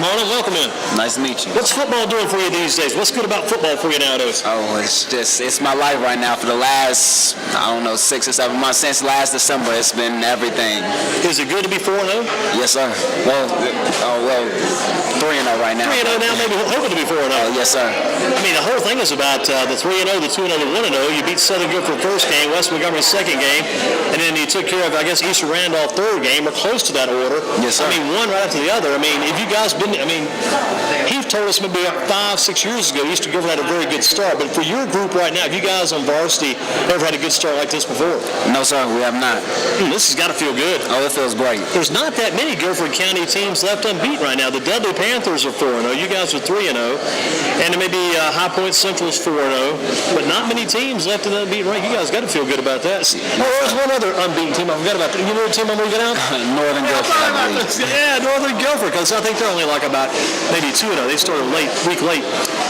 Marlon, welcome in. Nice to meet you. What's football doing for you these days? What's good about football for you nowadays? Oh, it's my life right now. For the last, 6 or 7 months, since last December, it's been everything. Is it good to be 4-0? Yes, sir. Well, 3-0 right now. 3-0 now, maybe hoping to be 4-0. Yes, sir. I mean, the whole thing is about the 3-0, the 2-0, the 1-0. You beat Southern Guilford first game, West Montgomery second game, and then you took care of, I guess, Eastern Randolph third game, or close to that order. Yes, sir. I mean, one right after the other. I mean, if you guys been, he told us maybe 5-6 years ago, Eastern Guilford had a very good start. But for your group right now, have you guys on varsity ever had a good start like this before? No, sir, we have not. This has got to feel good. Oh, it feels great. There's not that many Guilford County teams left unbeaten right now. The Dudley Panthers are 4-0. You guys are 3-0. And maybe High Point Central is 4-0. But not many teams left in the unbeaten rank. You guys got to feel good about that. Oh, there's one other unbeaten team I forgot about. You know the team I'm leaving out? Northern Guilford, I believe. Yeah, Northern Guilford, because I think they're only like about maybe 2-0. They started week late.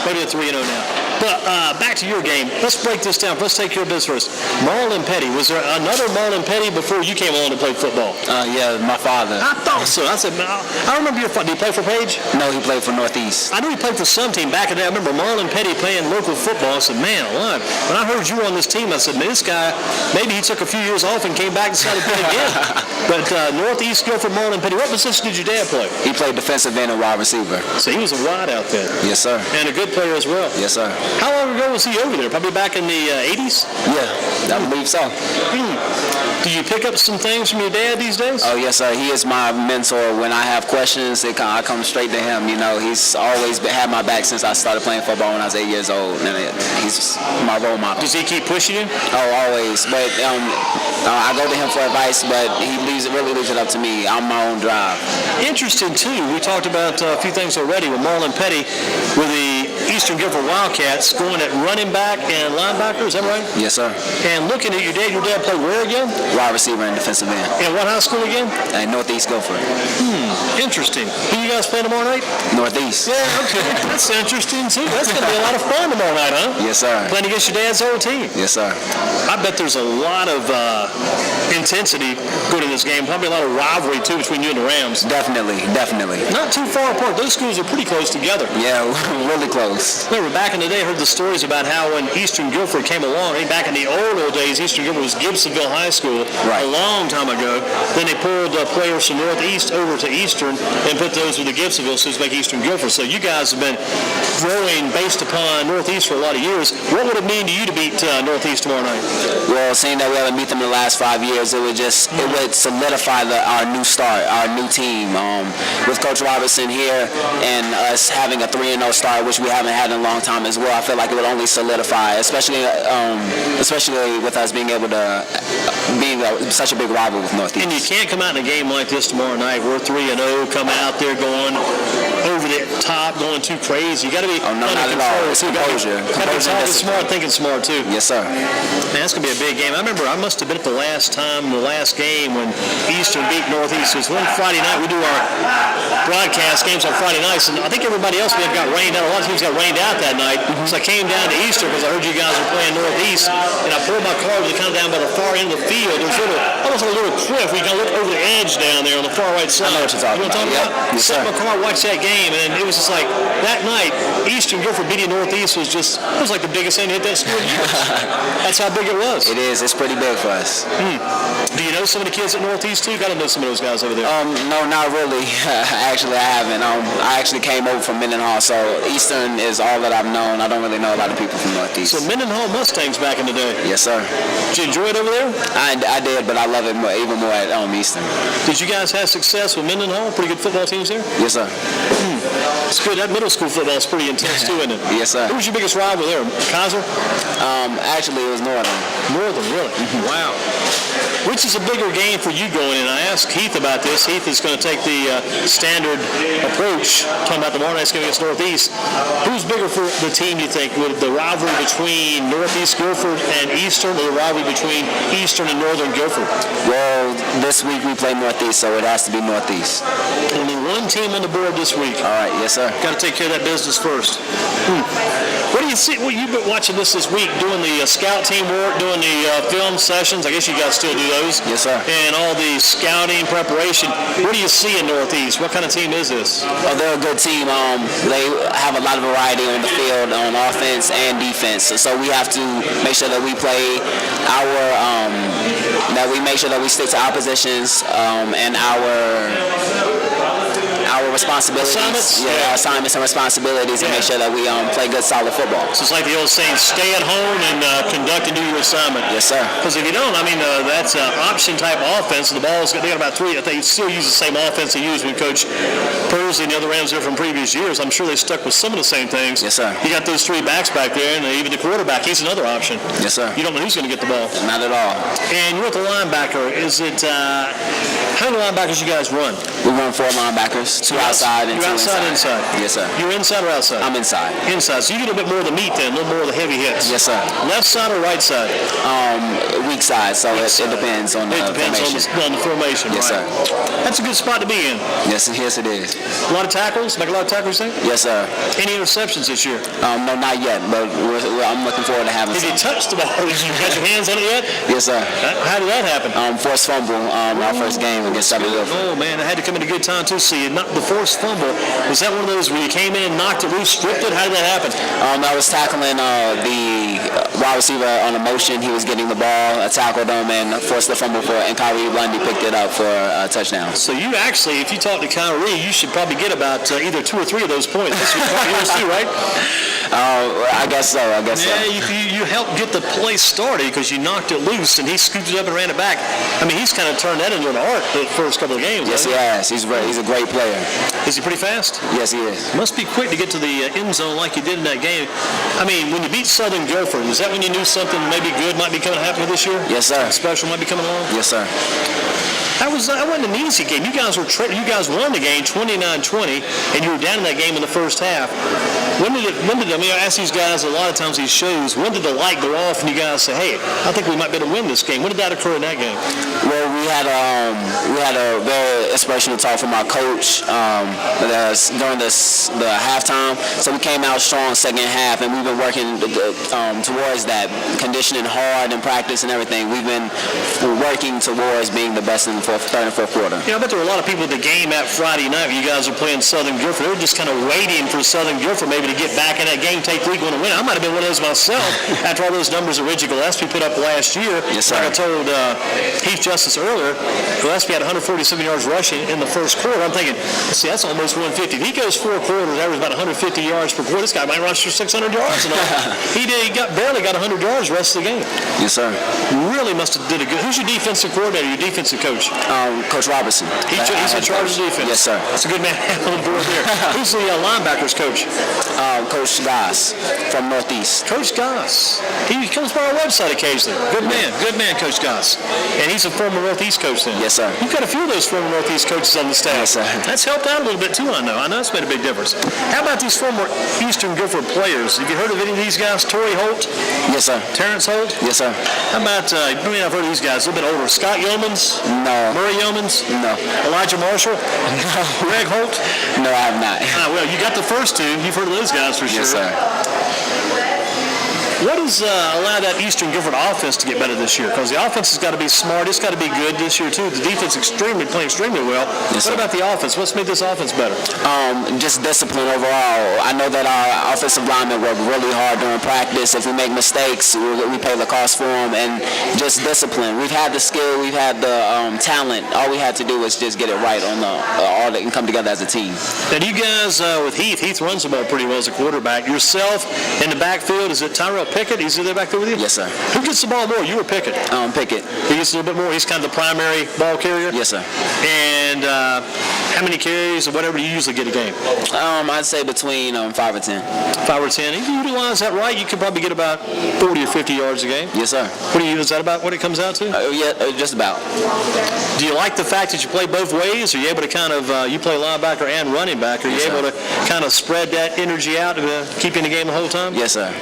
Maybe they're 3-0 now. But back to your game. Let's break this down. Let's take care of this first. Marlon Petty. Was there another Marlon Petty before you came along to play football? Yeah, my father. I thought so. I said, I remember your father. Did he play for Page? No, he played for Northeast. I knew he played for some team back in the day. I remember Marlon Petty playing local football. I said, man, alive. When I heard you were on this team, I said, man, this guy, maybe he took a few years off and came back and decided to play again. But Northeast Guilford, Marlon Petty. What position did your dad play? He played defensive end and wide receiver. So he was a wide out then. Yes, sir. And a good player as well. Yes, sir. How long ago was he over there? Probably back in the 80s? Yeah, I believe so. Do you pick up some things from your dad these days? Oh, yes, sir. He is my mentor. When I have questions, I come straight to him. You know, he's always had my back since I started playing football when I was 8 years old. And he's my role model. Does he keep pushing you? Oh, always. But I go to him for advice, but he really leaves it up to me. I'm my own drive. Interesting, too. We talked about a few things already with Marlon Petty with the Eastern Guilford Wildcats going at running back and linebacker. Is that right? Yes, sir. And looking at your dad played where again? Wide receiver and defensive end. And what high school again? Northeast Guilford. Interesting. Who you guys playing tomorrow night? Northeast. Yeah, okay. That's interesting, too. That's going to be a lot of fun tomorrow night, huh? Yes, sir. Playing against your dad's old team. Yes, sir. I bet there's a lot of intensity going in this game. Probably a lot of rivalry, too, between you and the Rams. Definitely. Not too far apart. Those schools are pretty close together. Yeah, really close. Remember, back in the day, I heard the stories about how when Eastern Guilford came along, back in the old days, Eastern Guilford was Gibsonville High School a long time ago. Then they pulled players from Northeast over to Eastern and put those with the Gibsonville schools back Eastern Guilford. So you guys have been growing based upon Northeast for a lot of years. What would it mean to you to beat Northeast tomorrow night? Well, seeing that we haven't beat them in the last 5 years, it would solidify our new start, our new team. With Coach Robertson here and us having a 3-0 start, which we haven't had in a long time as well, I feel like it would only solidify, especially with us being able to being such a big rival with Northeast. And you can't come out in a game like this tomorrow night. We're 3-0, coming out there going over the top, going too crazy. You got to be not at all. It's composure. Got to be talking smart, thinking smart too. Yes, sir. Man, that's gonna be a big game. I remember I must have been at the last game when Eastern beat Northeast. It was one Friday night. We do our broadcast games on Friday nights, and I think everybody else may have got rained out. A lot of teams got rained out that night. So I came down to Eastern because I heard you guys were playing Northeast, and I pulled my car kind of down by the far end of the field. There's almost like a little cliff. We can look over the edge down there on the far right side. I know what you're talking about. Yes, set my car, watch that game, and it was just like that night. Eastern Guilford beating Northeast was like the biggest thing to hit that school in years. That's how big it was. It is. It's pretty big for us. Do you know some of the kids at Northeast too? Got to know some of those guys over there. No, not really. Actually, I haven't. I actually came over from Mendenhall, so Eastern is all that I've known. I don't really know a lot of people from Northeast. So Mendenhall Mustangs back in the day. Yes, sir. Did you enjoy it over there? I did, but I love it even more at Eastern. Did you guys have success with Mendenhall? Pretty good football teams there? Yes, sir. It's good. That middle school football is pretty intense too, isn't it? Yes, sir. Who was your biggest rival there? Kaiser? Actually, it was Northern. Northern, really? Wow. Which is a bigger game for you going in? I asked Heath about this. Heath is going to take the standard approach, talking about the tomorrow night's game against Northeast. Who's bigger for the team, you think? Would the rivalry between Northeast Guilford and Eastern, or the rivalry between Eastern and Northern Guilford? Well, this week we play Northeast, so it has to be Northeast. Only one team on the board this week. All right, yes, sir. Got to take care of that business first. What do you see? Well, you've been watching this week, doing the scout team work, doing the film sessions. I guess you guys still do those. those. Yes, sir. And all the scouting preparation. What do you see in Northeast? What kind of team is this? Oh, they're a good team. They have a lot of variety on the field, on offense and defense. So we have to make sure that we play that we stick to our positions and our responsibilities. Assignments? Our assignments and responsibilities, and make sure that we play good, solid football. So it's like the old saying, stay at home and conduct and do your assignment. Yes, sir. Because if you don't, that's an option-type offense. The ball's they got about three. They still use the same offense they used when Coach Pursley and the other Rams there from previous years. I'm sure they stuck with some of the same things. Yes, sir. You got those three backs back there, and even the quarterback, he's another option. Yes, sir. You don't know who's going to get the ball. Not at all. And you're at the linebacker. Is it how many linebackers you guys run? We run 4 linebackers, 2 outside and 2 outside, inside. Yes, sir. You're inside or outside? I'm inside. Inside. So you get a bit more of the meat then, a little more of the heavy hits. Yes, sir. Left side or right side? Weak side, so it depends on the formation. On the formation, yes, right? Sir. That's a good spot to be in. Yes, it is. A lot of tackles? Make a lot of tackles, think? Yes, sir. Any interceptions this year? No, not yet, but I'm looking forward to having some. Have you touched the ball? Did you have your hands on it yet? Yes, sir. How did that happen? Forced fumble, our first game against Eastern Guilford. Oh, man, it had to come at a good time, too. So you knocked the forced fumble. Was that one of those where you came in, knocked it loose, stripped it? How did that happen? I was tackling the wide receiver on a motion. He was getting the ball. I tackled him and forced the fumble and Kyrie Lundy picked it up for a touchdown. So you actually, if you talk to Kyrie, you should probably get about either 2 or 3 of those points. That's yours too, right? I guess so. You helped get the play started because you knocked it loose and he scooped it up and ran it back. He's kind of turned that into an art the first couple of games. Yes, he has. He's a great player. Is he pretty fast? Yes, he is. Must be quick to get to the end zone like you did in that game. When you beat Southern Guilford, is that when you knew something maybe good might be coming to happen this year? Yes, sir. Something special might be coming along? Yes, sir. That wasn't an easy game. You guys won the game 29-20, and you were down in that game in the first half. When did I ask these guys a lot of times these shows, when did the light go off and you guys say, hey, I think we might be able to win this game? When did that occur in that game? Well, we had a very inspirational talk from our coach during the halftime. So we came out strong second half, and we've been working towards that, conditioning hard in practice and everything. We've been working towards being the best in the third and fourth quarter. I bet there were a lot of people at the game that Friday night when you guys were playing Southern Guilford. They were just kind of waiting for Southern Guilford maybe to get back in that game, take lead, going to win. I might have been one of those myself after all those numbers that Reggie Gillespie put up last year. Yes, sir. Like I told Heath Justice earlier, Gillespie had 147 yards rushing in the first quarter. I'm thinking, see, that's almost 150. If he goes 4 quarters, average about 150 yards per quarter, this guy might rush for 600 yards. And he barely got 100 yards the rest of the game. Yes, sir. Really must have did a good. Who's your defensive coordinator, your defensive coach? Coach Robertson. He's in charge of defense. Yes, sir. That's a good man on board there. Who's the linebackers coach? Coach Goss from Northeast. Coach Goss. He comes by our website occasionally. Good man, Coach Goss. And he's a former Northeast coach then. Yes, sir. You've got a few of those former Northeast coaches on the staff. Yes, sir. That's helped out a little bit too, I know. I know it's made a big difference. How about these former Eastern Guilford players? Have you heard of any of these guys? Torrey Holt? Yes, sir. Terrence Holt? Yes, sir. How about, I've heard of these guys, a little bit older. Scott Yeomans? No. Murray Yeomans? No. Elijah Marshall? No. Greg Holt? No, I have not. Well, you got the first two. You've heard of those guys for sure. Yes, sir. What has allowed that Eastern Guilford offense to get better this year? Because the offense has got to be smart. It's got to be good this year, too. The defense playing extremely well. Yes, what about the offense? What's made this offense better? Just discipline overall. I know that our offensive linemen work really hard during practice. If we make mistakes, we pay the cost for them. And just discipline. We've had the skill. We've had the talent. All we had to do was just get it right on all that can come together as a team. Now, you guys, with Heath runs the ball pretty well as a quarterback. Yourself in the backfield, is it Tyrell Pickett? Is he there back there with you? Yes, sir. Who gets the ball more? You or Pickett? Pickett. He gets a little bit more. He's kind of the primary ball carrier? Yes, sir. And how many carries or whatever do you usually get a game? I'd say between 5 or 10. 5 or 10. If you utilize that right, you could probably get about 40 or 50 yards a game. Yes, sir. Is that about what it comes out to? Yeah, just about. Do you like the fact that you play both ways? Are you able to kind of, you play linebacker and running back, are you able to kind of spread that energy out to keep you in the game the whole time? Yes, sir.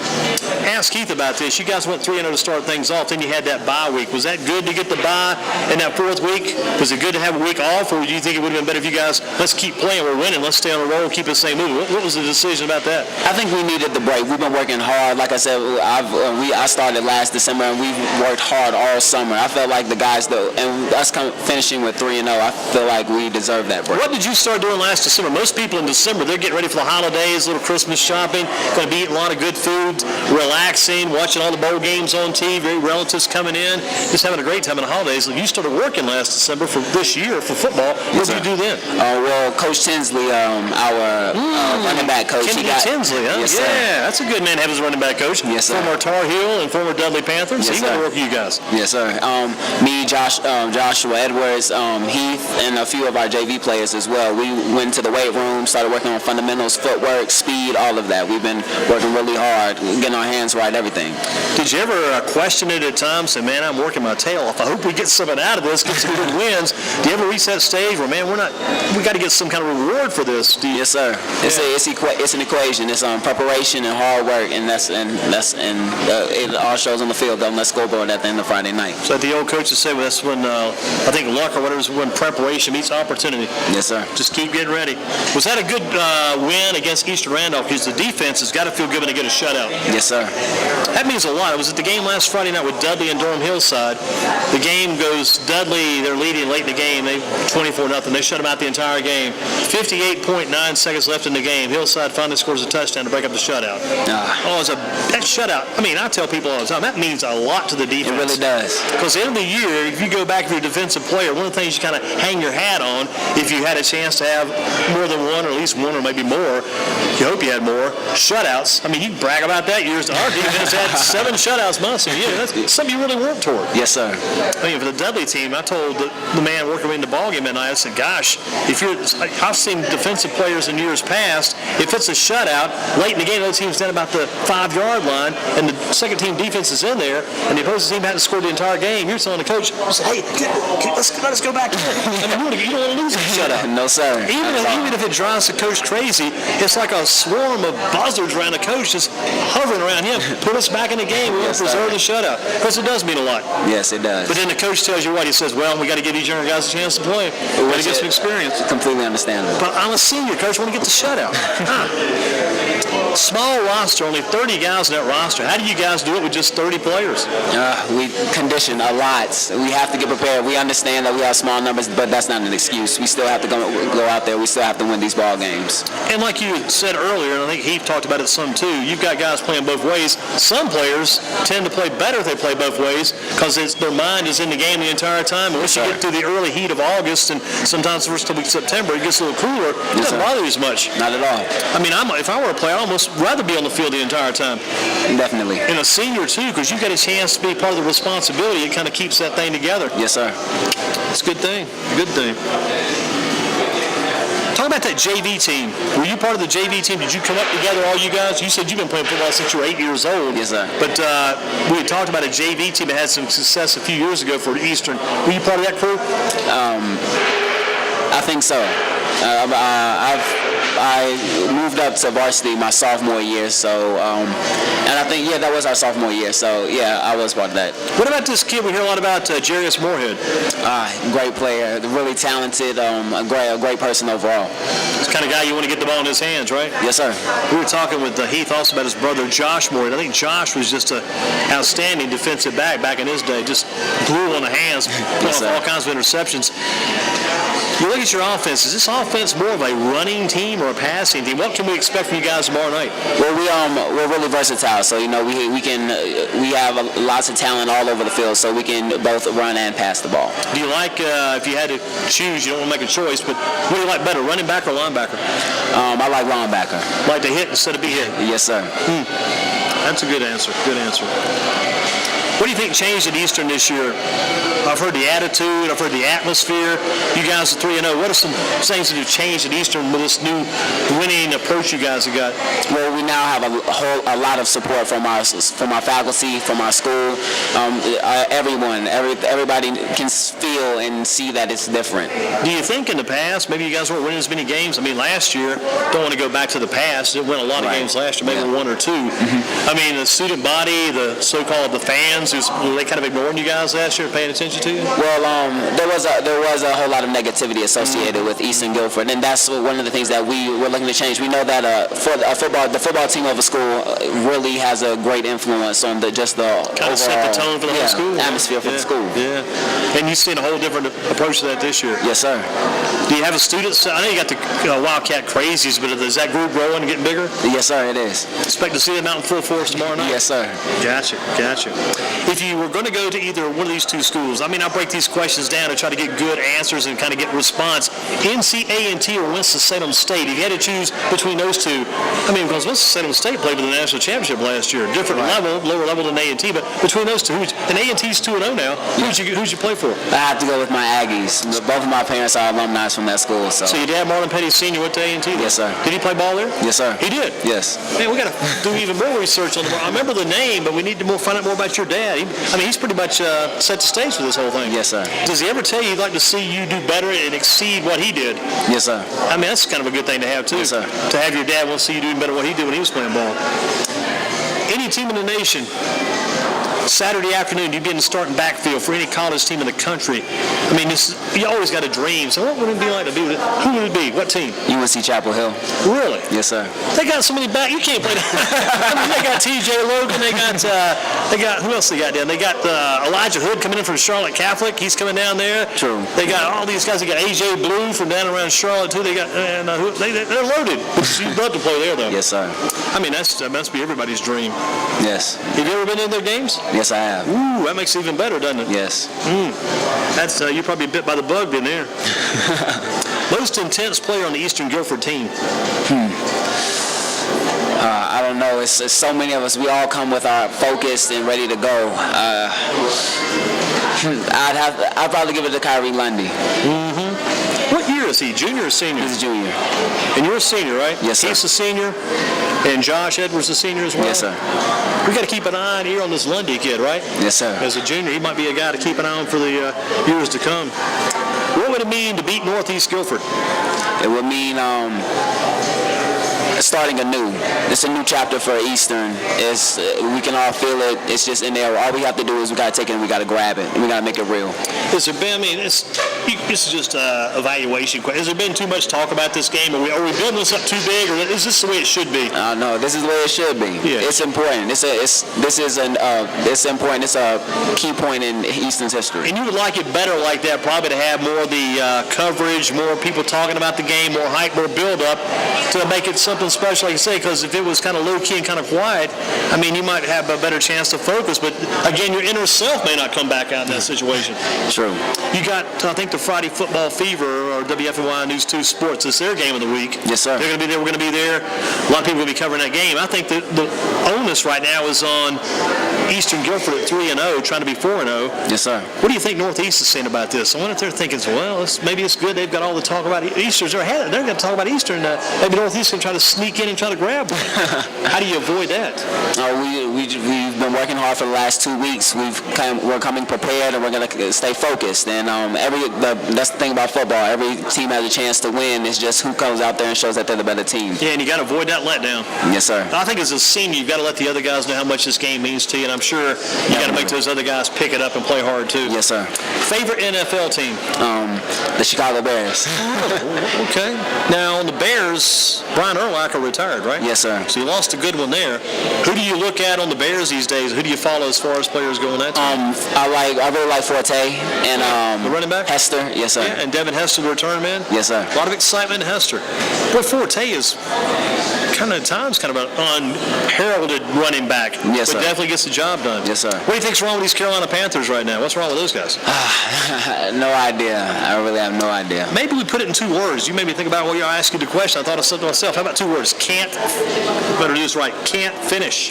ask Keith about this. You guys went 3-0 to start things off, then you had that bye week. Was that good to get the bye in that fourth week? Was it good to have a week off, or do you think it would have been better if you guys, let's keep playing, we're winning, let's stay on the roll, keep the same moving? What was the decision about that? I think we needed the break. We've been working hard. Like I said, I started last December, and we've worked hard all summer. I felt like the guys, though, and us finishing with 3-0, I feel like we deserve that break. What did you start doing last December? Most people in December, they're getting ready for the holidays, little Christmas shopping, going to be eating a lot of good food, relaxing, watching all the bowl games on TV, relatives coming in, just having a great time in the holidays. You started working last December for this year for football. What did you do then? Well, Coach Tinsley, our running back coach. Tinsley, huh? Yes, yeah, sir. That's a good man to have as a running back coach. Yes, sir. Former Tar Heel and former Dudley Panthers. Yes, so he got to work with you guys. Yes, sir. Me, Joshua Edwards, Heath, and a few of our JV players as well. We went to the weight room, started working on fundamentals, footwork, speed, all of that. We've been working really hard, getting our hands right, everything. Did you ever question it at times? Say, man, I'm working my tail off. I hope we get something out of this, get some good wins. Do you ever reach that stage where, man, we got to get some kind of reward for this? Yes, sir. It's an equation. It's preparation and hard work, and it all shows on the field on that scoreboard at the end of Friday night. So the old coaches say, well, that's when I think luck or whatever is when preparation meets opportunity. Yes, sir. Just keep getting ready. Was that a good win against Eastern Randolph? Because the defense has got to feel good when they get a shutout. Yes, sir. That means a lot. I was at the game last Friday night with Dudley and Durham Hillside. The game goes, Dudley, they're leading late in the game. They 24-0. They shut them out the entire game. 58.9 seconds left in the game. Hillside finally scores a touchdown to break up the shutout. That shutout, I tell people all the time, that means a lot to the defense. It really does. Because at the end of the year, if you go back to your defensive player, one of the things you kind of hang your hat on, if you had a chance to have more than one, or at least one, or maybe more, you hope you had more, shutouts. You brag about that. Our defense had 7 shutouts months a year. That's something you really work toward. Yes, sir. For the Dudley team, I told the man working in the ballgame that night, I said, gosh, I've seen defensive players in years past, if it's a shutout, late in the game, the other team's down about the 5-yard line, and the second team defense is in there, and the opposing team hadn't scored the entire game, you're telling the coach, hey, let's go back here. You don't want to lose a shutout. No, sir. Even if it drives the coach crazy, it's like a swarm of buzzards around the coach just hovering around him. Put us back in the game. We want to preserve the shutout. Because it does mean a lot. Yes, it does. But then the coach tells you what? He says, well, we got to give these younger guys a chance to play. We got to get some experience. Completely understandable. But I'm a senior, coach. I want to get the shutout. Small roster, only 30 guys in that roster. How do you guys do it with just 30 players? We condition a lot. We have to get prepared. We understand that we have small numbers, but that's not an excuse. We still have to go out there. We still have to win these ball games. And like you said earlier, and I think Heath talked about it some too, you've got guys playing both ways. Some players tend to play better if they play both ways because their mind is in the game the entire time. And once you get through the early heat of August and sometimes the first couple weeks of September, it gets a little cooler. It doesn't bother you as much. Not at all. If I were a player, I'd almost rather be on the field the entire time. Definitely. And a senior too, because you get a chance to be part of the responsibility. It kind of keeps that thing together. Yes, sir. It's a good thing. Good thing. Talk about that JV team. Were you part of the JV team? Did you come up together, all you guys? You said you've been playing football since you were 8 years old. Yes, sir. But we had talked about a JV team that had some success a few years ago for Eastern. Were you part of that crew? I think so. I moved up to varsity my sophomore year, and I think, that was our sophomore year, so, I was part of that. What about this kid? We hear a lot about Jarius Moorhead. Great player, really talented, a great person overall. It's the kind of guy you want to get the ball in his hands, right? Yes, sir. We were talking with Heath also about his brother, Josh Moorhead. I think Josh was just an outstanding defensive back in his day, just glue on the hands, pulling off all kinds of interceptions. You look at your offense. Is this offense more of a running team or a passing team? What can we expect from you guys tomorrow night? Well, we're really versatile. So we have lots of talent all over the field. So we can both run and pass the ball. Do you like if you had to choose? You don't want to make a choice, but what do you like better, running back or linebacker? I like linebacker. Like to hit instead of be hit. Yes, sir. That's a good answer. Good answer. What do you think changed at Eastern this year? I've heard the attitude, I've heard the atmosphere. You guys are 3-0. What are some things that have changed at Eastern with this new winning approach you guys have got? Well, we now have a lot of support from our faculty, from our school. Everybody can feel and see that it's different. Do you think in the past, maybe you guys weren't winning as many games? I mean, last year, don't want to go back to the past, didn't win a lot of games last year, maybe one or two. I mean, the student body, the so-called the fans, were they kind of ignoring you guys last year, paying attention to you? Well, there was a whole lot of negativity associated with Eastern Guilford, and that's one of the things that we were looking to change. We know that the football team of a school really has a great influence on the overall set the tone for the whole school. Atmosphere for the school. Yeah, and you've seen a whole different approach to that this year. Yes, sir. Do you have a student? I know you got the Wildcat Crazies, but is that group growing and getting bigger? Yes, sir, it is. Expect to see them out in full force tomorrow night? Yes, sir. Gotcha. If you were going to go to either one of these two schools, I mean, I break these questions down to try to get good answers and kind of get response. NC-A&T or Winston-Salem State, if you had to choose between those two, I mean, because Winston-Salem State played for the national championship last year, different level, lower level than A&T, but between those two, and A&T's 2-0 now, who'd you play for? I have to go with my Aggies. Both of my parents are alumni from that school. So your dad, Marlon Petty Sr., went to A&T? Yes, sir. Did he play ball there? Yes, sir. He did? Yes. Man, we got to do even more research on him. I remember the name, but we need to find out more about your dad. He's pretty much set the stage for this whole thing. Yes, sir. Does he ever tell you he'd like to see you do better and exceed what he did? Yes, sir. I mean, that's kind of a good thing to have, too. Yes, sir. To have your dad want to see you doing better what he did when he was playing ball. Any team in the nation, Saturday afternoon, you'd be in the starting backfield for any college team in the country. I mean, you always got a dream. So what would it be like to be with it? Who would it be? What team? UNC Chapel Hill. Really? Yes, sir. They got so many back. You can't play that. I mean, they got T.J. Logan. They got who else they got down? They got Elijah Hood coming in from Charlotte Catholic. He's coming down there. True. They got all these guys. They got A.J. Blue from down around Charlotte too. They got they're loaded. You'd love to play there though. Yes, sir. I mean, that must be everybody's dream. Yes. Have you ever been in their games? Yes, I have. Ooh, that makes it even better, doesn't it? Yes. That's you're probably bit by the bug in there. Most intense player on the Eastern Guilford team. I don't know. It's so many of us. We all come with our focused and ready to go. I'd probably give it to Kyrie Lundy. What year is he? Junior or senior? He's a junior. And you're a senior, right? Yes, sir. He's a senior, and Josh Edwards a senior as well? Yes, sir. We got to keep an eye and ear on this Lundy kid, right? Yes, sir. As a junior, he might be a guy to keep an eye on for the years to come. What would it mean to beat Northeast Guilford? It would mean starting anew. It's a new chapter for Eastern. We can all feel it. It's just in there. All we have to do is we got to take it and we got to grab it. And we got to make it real. Has there been, this is just an evaluation question. Has there been too much talk about this game? Are we building this up too big, or is this the way it should be? No, this is the way it should be. Yeah. It's important. It's important. It's a key point in Eastern's history. And you would like it better like that, probably to have more of the coverage, more people talking about the game, more hype, more build-up, to make it something special, like you say, because if it was kind of low-key and kind of quiet, you might have a better chance to focus, but again, your inner self may not come back out in that situation. True. You got, I think, the Friday Football Fever, or WFNY News 2 Sports. It's their game of the week. Yes, sir. They're going to be there. We're going to be there. A lot of people will be covering that game. I think the onus right now is on Eastern Guilford at 3-0, trying to be 4-0. Yes, sir. What do you think Northeast is saying about this? I wonder if they're thinking, well, maybe it's good. They've got all the talk about Eastern. They're going to talk about Eastern. Maybe Northeast can try to sneak in and try to grab one. How do you avoid that? We've been working hard for the last 2 weeks. We're coming prepared, and we're going to stay focused. And that's the thing about football. Every team has a chance to win. It's just who comes out there and shows that they're the better team. Yeah, and you got to avoid that letdown. Yes, sir. I think as a senior, you've got to let the other guys know how much this game means to you, and I'm sure you got to make those other guys pick it up and play hard too. Yes, sir. Favorite NFL team? The Chicago Bears. Oh, okay. Now on the Bears, Brian Urlacher retired, right? Yes, sir. So you lost a good one there. Who do you look at on the Bears these days? Who do you follow as far as players go on that team? I really like Forte and the running back Hester Hester, yes, sir. Yeah, and Devin Hester, the return man. Yes, sir. A lot of excitement in Hester. Boy, Forte is kind of at times kind of an unheralded running back. Yes, but sir. definitely gets the job done. Yes, sir. What do you think's wrong with these Carolina Panthers right now? What's wrong with those guys? No idea. I really have no idea. Maybe we put it in 2 words. You made me think about I asked you the question. I thought of something myself. How about 2 words? Can't. Better do this right. Can't finish.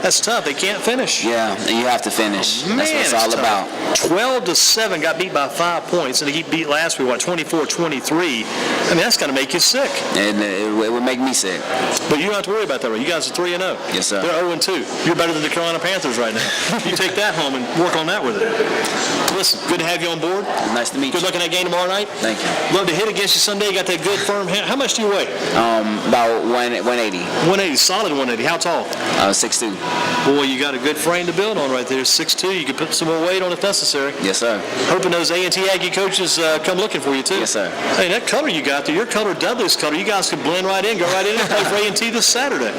That's tough. They can't finish. Yeah, and you have to finish. Man, That's what it's all tough. about. 12-7 got beat by 5 points, and they get beat last week, 24-23. I mean, that's got to make you sick. And it would make me sick. But you don't have to worry about that, right? You guys are 3-0. Yes, sir. They're 0-2. You're better than the Carolina Panthers right now. You take that home and work on that with it. Listen, good to have you on board. Nice to meet Good you. luck in that game tomorrow night. Thank you. Love to hit against you Sunday. You got that good firm hand. How much do you weigh? About 180. 180, solid 180. How tall? 6'2". Boy, you got a good frame to build on right there. 6'2". You can put some more weight on if necessary. Yes, sir. Hoping those A&T Aggie coaches come looking for you, too. Yes, sir. Hey, that color you got there, your color, Dudley's color, you guys can blend right in, go right in and play for A&T this Saturday.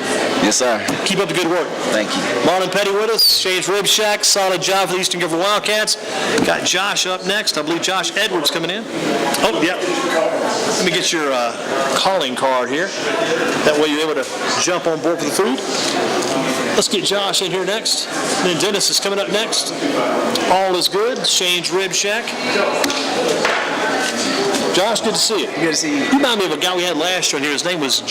Yes, sir. Keep up the good work. Thank you. Marlon Petty with us, Shane's Rib Shack, solid job for the Eastern Guilford Wildcats. Got Josh up next. I believe Josh Edwards coming in. Oh, yeah. Let me get your calling card here. That way you're able to jump on board for the food. Let's get Josh in here next. Then Dennis is coming up next. All is good. Shane's Rib Shack. Josh, good to see you. Good to see you. You remind me of a guy we had last year in here. His name was